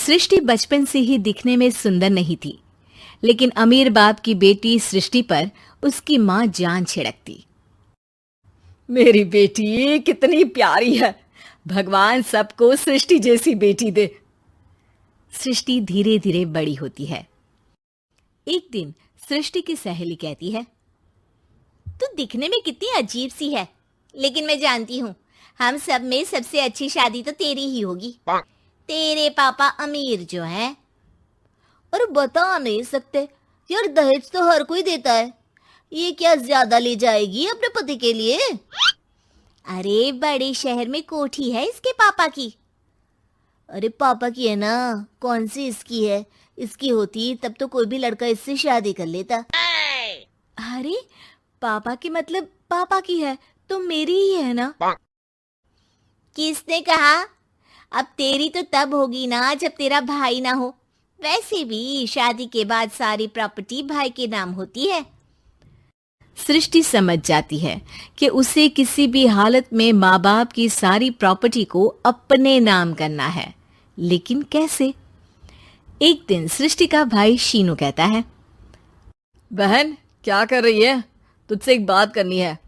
सृष्टि बचपन से ही दिखने में सुंदर नहीं थी, लेकिन अमीर बाप की बेटी सृष्टि पर उसकी माँ जान छिड़कती। मेरी बेटी कितनी प्यारी है, भगवान सबको सृष्टि जैसी बेटी दे। सृष्टि धीरे धीरे बड़ी होती है। एक दिन सृष्टि की सहेली कहती है, तू दिखने में कितनी अजीब सी है, लेकिन मैं जानती हूँ हम सब में सबसे अच्छी शादी तो तेरी ही होगी। तेरे पापा अमीर जो हैं। और बता नहीं सकते यार, दहेज तो हर कोई देता है, ये क्या ज्यादा ले जाएगी अपने पति के लिए? अरे बड़े शहर में कोठी है इसके पापा की। अरे पापा की है ना, कौन सी इसकी है? इसकी होती तब तो कोई भी लड़का इससे शादी कर लेता। अरे पापा की मतलब पापा की है तो मेरी ही है ना? किसने कहा? अब तेरी तो तब होगी ना जब तेरा भाई ना हो। वैसे भी शादी के बाद सारी प्रॉपर्टी भाई के नाम होती है। सृष्टि समझ जाती है कि उसे किसी भी हालत में माँ बाप की सारी प्रॉपर्टी को अपने नाम करना है, लेकिन कैसे? एक दिन सृष्टि का भाई शीनू कहता है, बहन क्या कर रही है? तुझसे एक बात करनी है।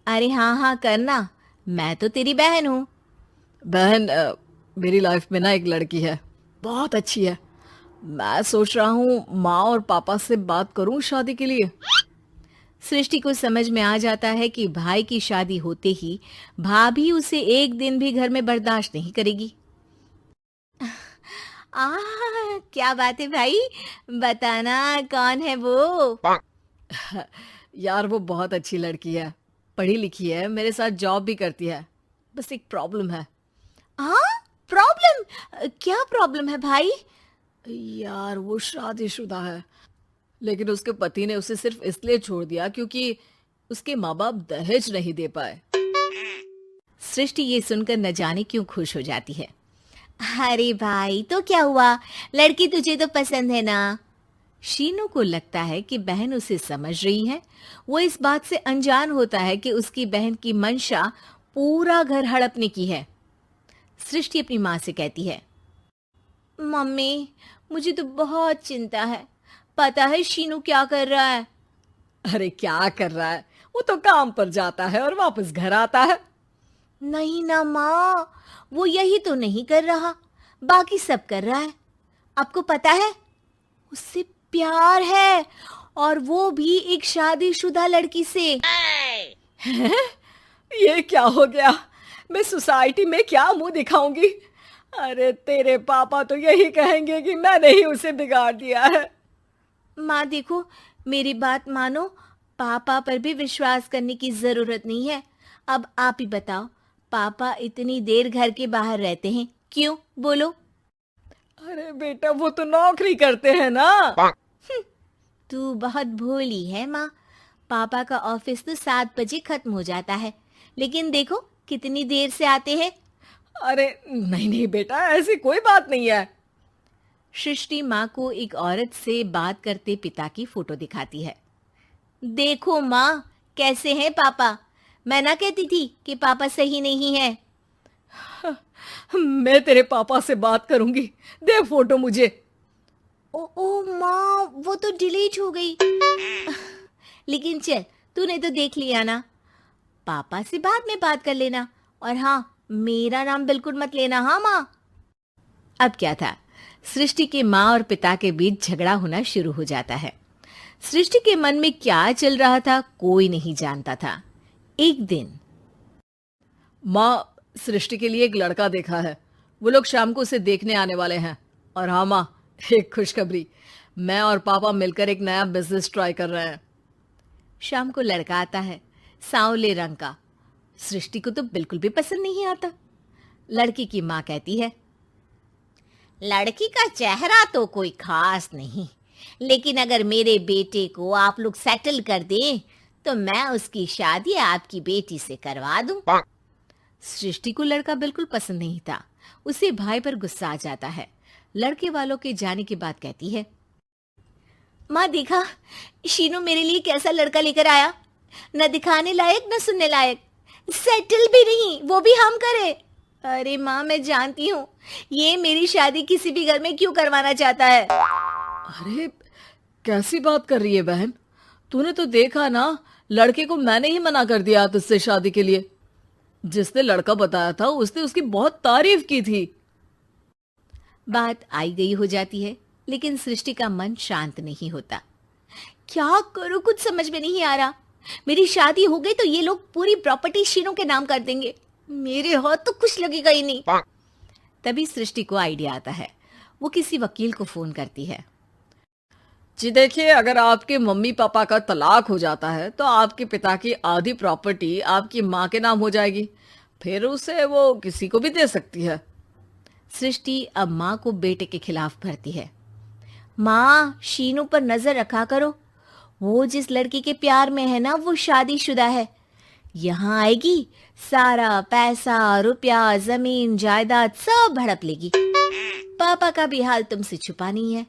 अरे हाँ करना, मैं तो तेरी बहन हूँ। बहन मेरी लाइफ में ना एक लड़की है, बहुत अच्छी है। मैं सोच रहा हूँ माँ और पापा से बात करूँ शादी के लिए। सृष्टि को समझ में आ जाता है कि भाई की शादी होते ही भाभी उसे एक दिन भी घर में बर्दाश्त नहीं करेगी। क्या बात है भाई, बताना कौन है वो? यार वो बहुत अच्छी लड़की है, पढ़ी लिखी है, मेरे साथ जॉब भी करती है। बस एक प्रॉब्लम है। प्रॉब्लम? क्या प्रॉब्लम है भाई? यार वो शादीशुदा है, लेकिन उसके पति ने उसे सिर्फ इसलिए छोड़ दिया क्योंकि उसके माँ बाप दहेज नहीं दे पाए। सृष्टि ये सुनकर न जाने क्यों खुश हो जाती है। अरे भाई तो क्या हुआ, लड़की तुझे तो पसंद है ना? शीनू को लगता है कि बहन उसे समझ रही है। वो इस बात से अनजान होता है कि उसकी बहन की मंशा पूरा घर हड़पने की है। सृष्टि अपनी माँ से कहती है, मम्मी मुझे तो बहुत चिंता है। पता है शीनू क्या कर रहा है? अरे क्या कर रहा है? वो तो काम पर जाता है और वापस घर आता है। नहीं ना माँ, वो यही तो नहीं कर रहा, बाकी सब कर रहा है। आपको पता है उससे प्यार है, और वो भी एक शादीशुदा लड़की से। ये क्या हो गया? मैं सोसाइटी में क्या मुंह दिखाऊंगी? अरे तेरे पापा तो यही कहेंगे कि मैंने ही उसे बिगाड़ दिया है। माँ देखो, मेरी बात मानो, पापा पर भी विश्वास करने की जरूरत नहीं है। अब आप ही बताओ, पापा इतनी देर घर के बाहर रहते हैं क्यों? बोलो। अरे बेटा वो तो नौकरी करते हैं ना। तू बहुत भोली है माँ। पापा का ऑफिस तो 7 बजे खत्म हो जाता है, लेकिन देखो कितनी देर से आते हैं। अरे नहीं बेटा, ऐसी कोई बात नहीं है। सृष्टि माँ को एक औरत से बात करते पिता की फोटो दिखाती है। देखो माँ कैसे हैं पापा। मैं ना कहती थी कि पापा सही नहीं है। मैं तेरे पापा से बात करूंगी, दे फोटो मुझे। ओ माँ, वो तो डिलीट हो गई। लेकिन चल, तूने तो देख लिया ना। पापा से बाद में बात कर लेना, और हाँ मेरा नाम बिल्कुल मत लेना। हाँ माँ। अब क्या था, सृष्टि के माँ और पिता के बीच झगड़ा होना शुरू हो जाता है। सृष्टि के मन में क्या चल रहा था कोई नहीं जानता था। एक दिन, माँ सृष्टि के लिए एक लड़का देखा है, वो लोग शाम को उसे देखने आने वाले हैं। और हाँ माँ, एक खुशखबरी, मैं और पापा मिलकर एक नया बिजनेस ट्राई कर रहे हैं। शाम को लड़का आता है, सांवले रंग का। सृष्टि को तो बिल्कुल भी पसंद नहीं आता। लड़की की माँ कहती है, लड़की का चेहरा तो कोई खास नहीं, लेकिन अगर मेरे बेटे को आप लोग सेटल कर दें तो मैं उसकी शादी आपकी बेटी से करवा दूं। सृष्टि को लड़का बिल्कुल पसंद नहीं था। उसे भाई पर गुस्सा आ जाता है। लड़के वालों के जाने के बाद कहती है, माँ देखा शीनू मेरे लिए कैसा लड़का लेकर आया, न दिखाने लायक न सुनने लायक, सेटल भी नहीं, वो भी हम करे। अरे माँ, मैं जानती हूँ ये मेरी शादी किसी भी घर में क्यों करवाना चाहता है। अरे कैसी बात कर रही है बहन, तूने तो देखा ना, लड़के को मैंने ही मना कर दिया तुझसे शादी के लिए। जिसने लड़का बताया था उसने उसकी बहुत तारीफ की थी। बात आई गई हो जाती है, लेकिन सृष्टि का मन शांत नहीं होता। क्या करूं, कुछ समझ में नहीं आ रहा। मेरी शादी हो गई तो ये लोग पूरी प्रॉपर्टी शीनू के नाम कर देंगे, मेरे हाथ तो कुछ लगेगा ही नहीं। तभी सृष्टि को आइडिया आता है। वो किसी वकील को फोन करती है। जी देखिए, अगर आपके मम्मी पापा का तलाक हो जाता है तो आपके पिता की आधी प्रॉपर्टी आपकी माँ के नाम हो जाएगी, फिर उसे वो किसी को भी दे सकती है। सृष्टि अब माँ को बेटे के खिलाफ भरती है। माँ, शीनू पर नजर रखा करो, वो जिस लड़की के प्यार में है ना वो शादीशुदा है। यहाँ आएगी, सारा पैसा रुपया जमीन जायदाद सब हड़प लेगी। पापा का भी हाल तुमसे छुपा नहीं है।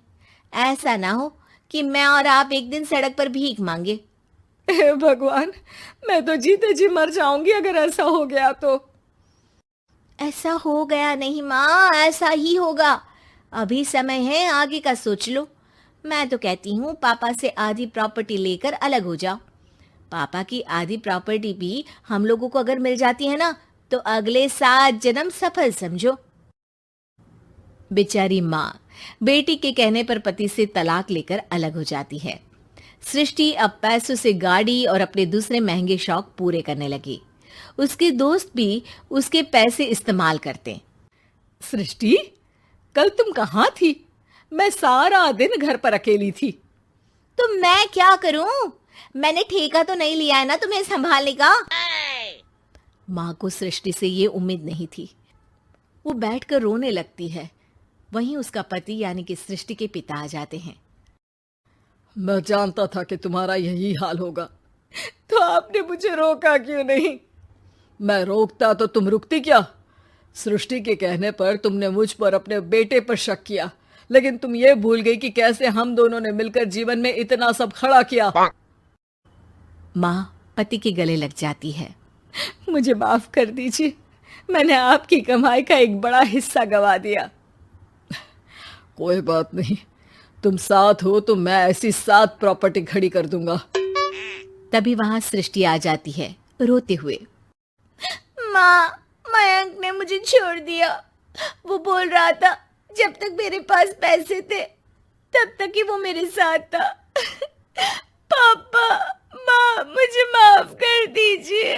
ऐसा ना हो कि मैं और आप एक दिन सड़क पर भीख मांगे। हे भगवान, मैं तो जीते जी मर जाऊंगी अगर ऐसा हो गया तो। ऐसा हो गया नहीं माँ, ऐसा ही होगा। अभी समय है, आगे का सोच लो। मैं तो कहती हूँ पापा से आधी प्रॉपर्टी लेकर अलग हो जाओ। पापा की आधी प्रॉपर्टी भी हम लोगों को अगर मिल जाती है ना तो अगले 7 जन्म सफल समझो। बेचारी माँ बेटी के कहने पर पति से तलाक लेकर अलग हो जाती है। सृष्टि अब पैसों से गाड़ी और अपने दूसरे महंगे शौक पूरे करने लगी। उसके दोस्त भी उसके पैसे इस्तेमाल करते। सृष्टि, कल तुम कहाँ थी? मैं सारा दिन घर पर अकेली थी। तो मैं क्या करूं? मैंने ठेका तो नहीं लिया है ना तुम्हें संभालने का। माँ को सृष्टि से ये उम्मीद नहीं थी। वो बैठकर रोने लगती है। वहीं उसका पति यानी कि सृष्टि के पिता आ जाते हैं। मैं जानता था कि तुम्हारा यही हाल होगा, तो आपने मुझे रोका क्यों नहीं? मैं रोकता तो तुम रुकती क्या? सृष्टि के कहने पर तुमने मुझ पर अपने बेटे पर शक किया, लेकिन तुम ये भूल गई कि कैसे हम दोनों ने मिलकर जीवन में इतना सब खड़ा किया। माँ पति के गले लग जाती है। मुझे माफ कर दीजिए, मैंने आपकी कमाई का एक बड़ा हिस्सा गवा दिया। कोई बात नहीं, तुम साथ हो तो मैं ऐसी 7 प्रॉपर्टी खड़ी कर दूंगा। तभी वहां सृष्टि आ जाती है रोते हुए। माँ, मयंक ने मुझे छोड़ दिया। वो बोल रहा था जब तक मेरे पास पैसे थे तब तक ही वो मेरे साथ था। पापा, माँ, मुझे माफ कर दीजिए।